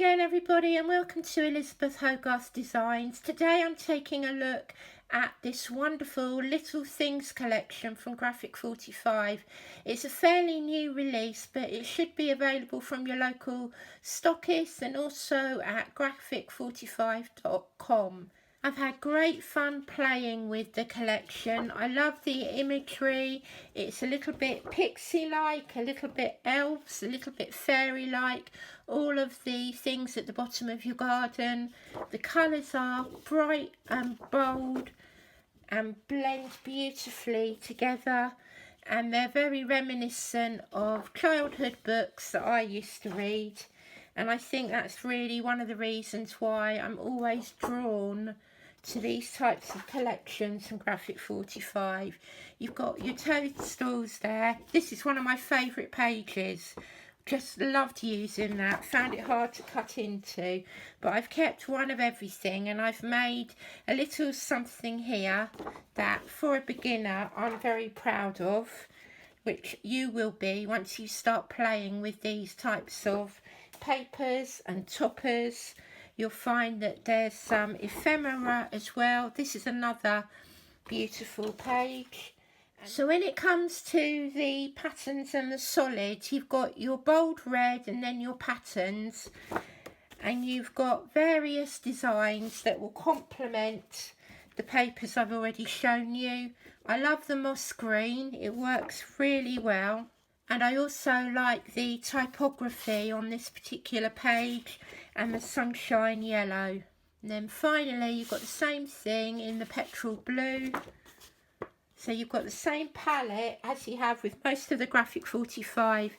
again everybody, and welcome to Elisabeth Hogarth Designs. Today I'm taking a look at this wonderful Little Things collection from Graphic 45. It's a fairly new release, but it should be available from your local stockist and also at graphic45.com. I've had great fun playing with the collection. I love the imagery. It's a little bit pixie-like, a little bit elves, a little bit fairy-like. All of the things at the bottom of your garden. The colours are bright and bold and blend beautifully together. And they're very reminiscent of childhood books that I used to read. And I think that's really one of the reasons why I'm always drawn to these types of collections from Graphic 45. You've got your toadstools there. This is one of my favourite pages. Just loved using that. Found it hard to cut into, but I've kept one of everything, and I've made a little something here that for a beginner I'm very proud of, which you will be once you start playing with these types of papers and toppers. You'll find that there's some ephemera as well. This is another beautiful page. So when it comes to the patterns and the solids, you've got your bold red and then your patterns, and you've got various designs that will complement the papers I've already shown you. I love the moss green, it works really well. And I also like the typography on this particular page and the sunshine yellow. And then finally you've got the same thing in the petrol blue. So you've got the same palette as you have with most of the Graphic 45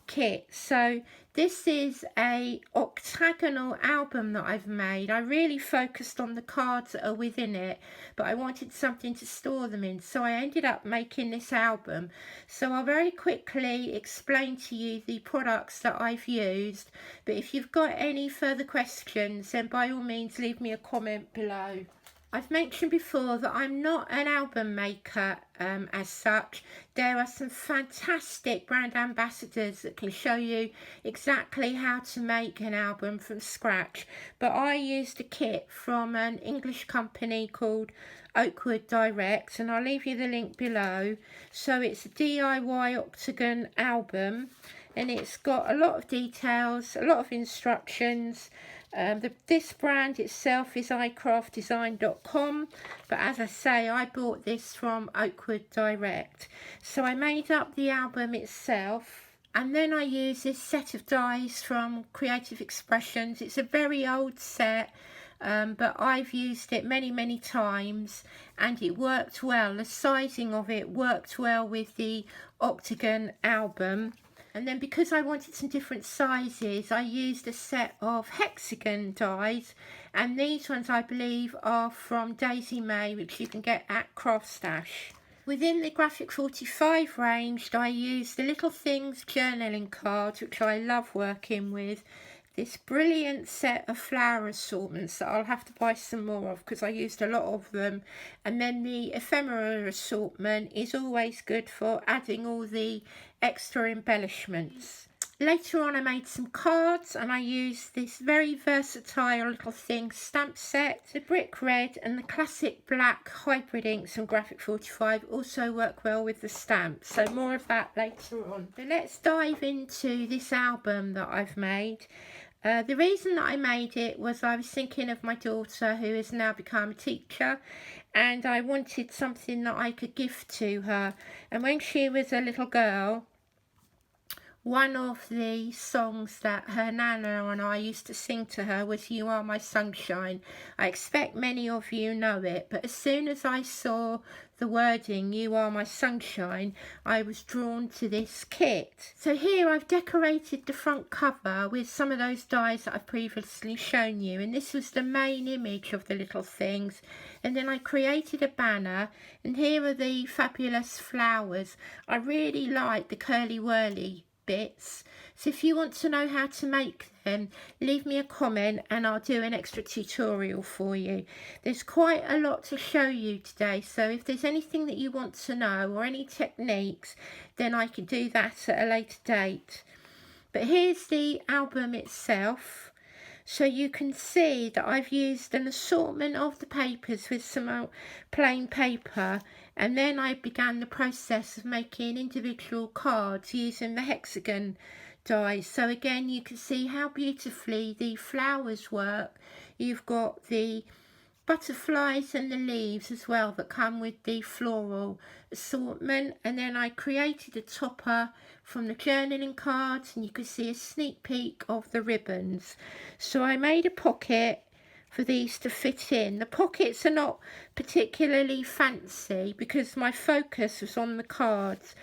kit. So this is a octagonal album that I've made. I really focused on the cards that are within it, but I wanted something to store them in, so I ended up making this album. So I'll very quickly explain to you the products that I've used, but if you've got any further questions, then by all means leave me a comment below. I've mentioned before that I'm not an album maker as such. There are some fantastic brand ambassadors that can show you exactly how to make an album from scratch. But I used a kit from an English company called Oakwood Direct, and I'll leave you the link below. So it's a DIY Octagon album, and it's got a lot of details, a lot of instructions. This brand itself is iCraftDesign.com, but as I say, I bought this from Oakwood Direct. So I made up the album itself, and then I used this set of dies from Creative Expressions. It's a very old set, but I've used it many times, and it worked well. The sizing of it worked well with the Octagon album. And then because I wanted some different sizes, I used a set of hexagon dies, and these ones I believe are from Daisy May, which you can get at Craft Stash. Within the Graphic 45 range, I used the Little Things journaling cards, which I love working with. This brilliant set of flower assortments that I'll have to buy some more of because I used a lot of them. And then the ephemera assortment is always good for adding all the extra embellishments. Later on I made some cards, and I used this very versatile Little Things stamp set. The brick red and the classic black hybrid inks from Graphic 45 also work well with the stamps, so more of that later on. So let's dive into this album that I've made. The reason that I made it was I was thinking of my daughter, who has now become a teacher, and I wanted something that I could gift to her. And when she was a little girl, one of the songs that her nana and I used to sing to her was "You Are My Sunshine." I expect many of you know it, but as soon as I saw the wording "You Are My Sunshine," I was drawn to this kit. So here I've decorated the front cover with some of those dies that I've previously shown you, and this was the main image of the Little Things. And then I created a banner, and here are the fabulous flowers. I really like the curly whirly bits, so if you want to know how to make them, leave me a comment and I'll do an extra tutorial for you. There's quite a lot to show you today, so if there's anything that you want to know or any techniques, then I can do that at a later date. But here's the album itself. So you can see that I've used an assortment of the papers with some plain paper, and then I began the process of making individual cards using the hexagon dies. So again, you can see how beautifully the flowers work. You've got the butterflies and the leaves as well that come with the floral assortment, and then I created a topper from the journaling cards, and you can see a sneak peek of the ribbons. So I made a pocket for these to fit in. The pockets are not particularly fancy because my focus was on the cards,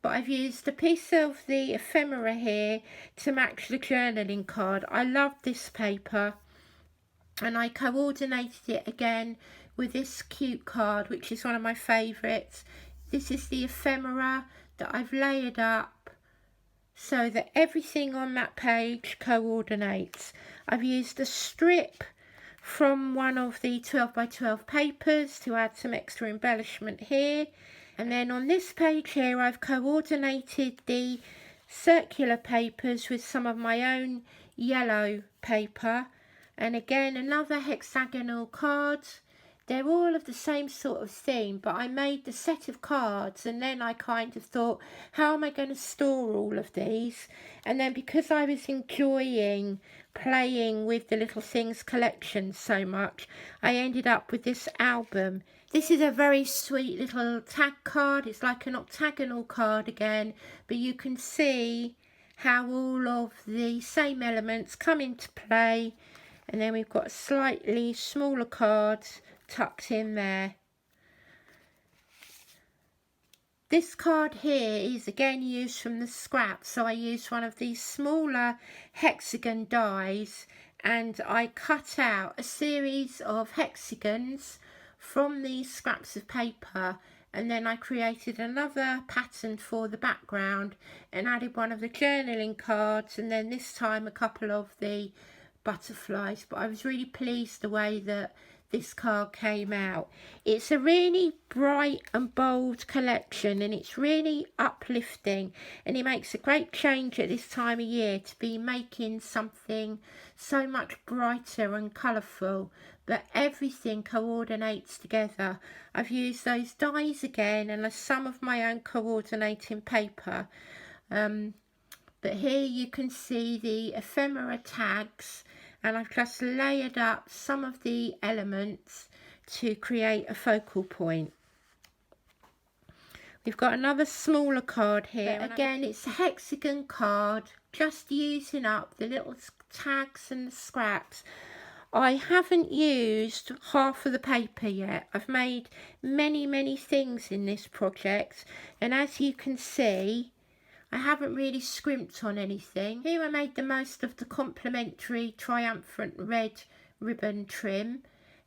but I've used a piece of the ephemera here to match the journaling card. I love this paper, and I coordinated it again with this cute card, which is one of my favourites. This is the ephemera that I've layered up so that everything on that page coordinates. I've used a strip from one of the 12 by 12 papers to add some extra embellishment here, and then on this page here I've coordinated the circular papers with some of my own yellow paper. And again, another hexagonal card. They're all of the same sort of theme, but I made the set of cards, and then I kind of thought, how am I going to store all of these? And then because I was enjoying playing with the Little Things collection so much, I ended up with this album. This is a very sweet little tag card. It's like an octagonal card again, but you can see how all of the same elements come into play. And then we've got slightly smaller cards tucked in there. This card here is again used from the scraps, so I used one of these smaller hexagon dies, and I cut out a series of hexagons from these scraps of paper, and then I created another pattern for the background and added one of the journaling cards, and then this time a couple of the butterflies. But I was really pleased the way that this card came out. It's a really bright and bold collection, and it's really uplifting, and it makes a great change at this time of year to be making something so much brighter and colourful, but everything coordinates together. I've used those dies again and some of my own coordinating paper, but here you can see the ephemera tags, and I've just layered up some of the elements to create a focal point. We've got another smaller card here. But again, it's a hexagon card, just using up the little tags and the scraps. I haven't used half of the paper yet. I've made many things in this project, and as you can see, I haven't really scrimped on anything. Here I made the most of the complementary triumphant red ribbon trim,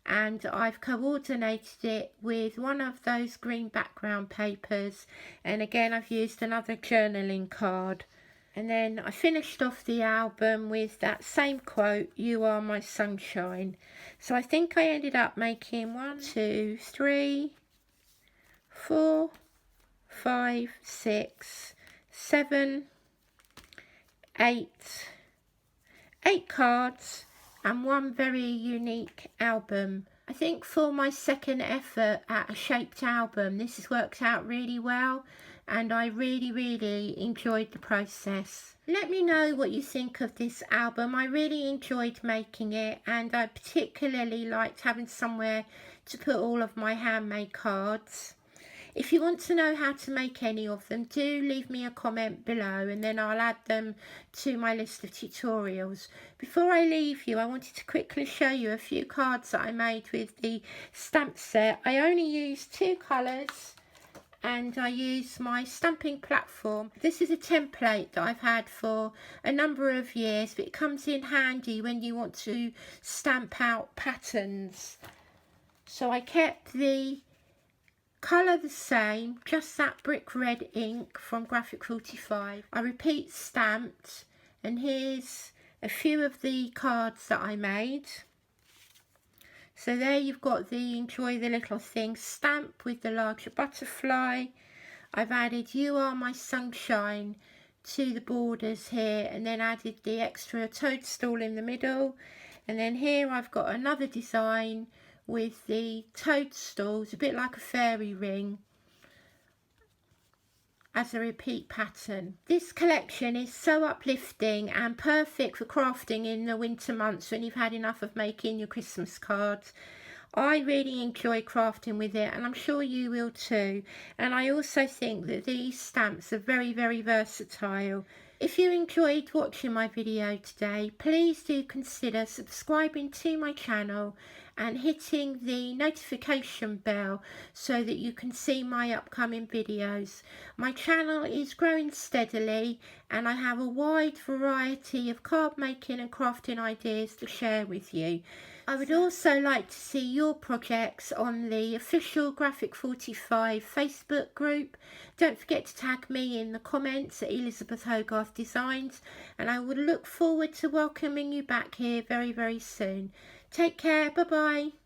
and I've coordinated it with one of those green background papers, and again I've used another journaling card. And then I finished off the album with that same quote, "You are my sunshine." So I think I ended up making 1, 2, 3, 4, 5, 6, 7, 8 cards and one very unique album. I think for my second effort at a shaped album, this has worked out really well, and I really enjoyed the process. Let me know what you think of this album. I really enjoyed making it, and I particularly liked having somewhere to put all of my handmade cards. If you want to know how to make any of them, do leave me a comment below, and then I'll add them to my list of tutorials. Before I leave you, I wanted to quickly show you a few cards that I made with the stamp set. I only used 2 colours, and I used my stamping platform. This is a template that I've had for a number of years, but it comes in handy when you want to stamp out patterns. So I kept the colour the same, just that brick red ink from Graphic 45. I repeat stamped, and here's a few of the cards that I made. So there you've got the Enjoy the Little Things stamp with the larger butterfly. I've added "You Are My Sunshine" to the borders here, and then added the extra toadstool in the middle. And then here I've got another design with the toadstools, a bit like a fairy ring, as a repeat pattern. This collection is so uplifting and perfect for crafting in the winter months when you've had enough of making your Christmas cards. I really enjoy crafting with it, and I'm sure you will too. And I also think that these stamps are very, very versatile. If you enjoyed watching my video today, please do consider subscribing to my channel and hitting the notification bell so that you can see my upcoming videos. My channel is growing steadily, and I have a wide variety of card making and crafting ideas to share with you. I would also like to see your projects on the official Graphic 45 Facebook group. Don't forget to tag me in the comments at Elisabeth Hogarth Designs, and I would look forward to welcoming you back here very, very soon. Take care. Bye bye.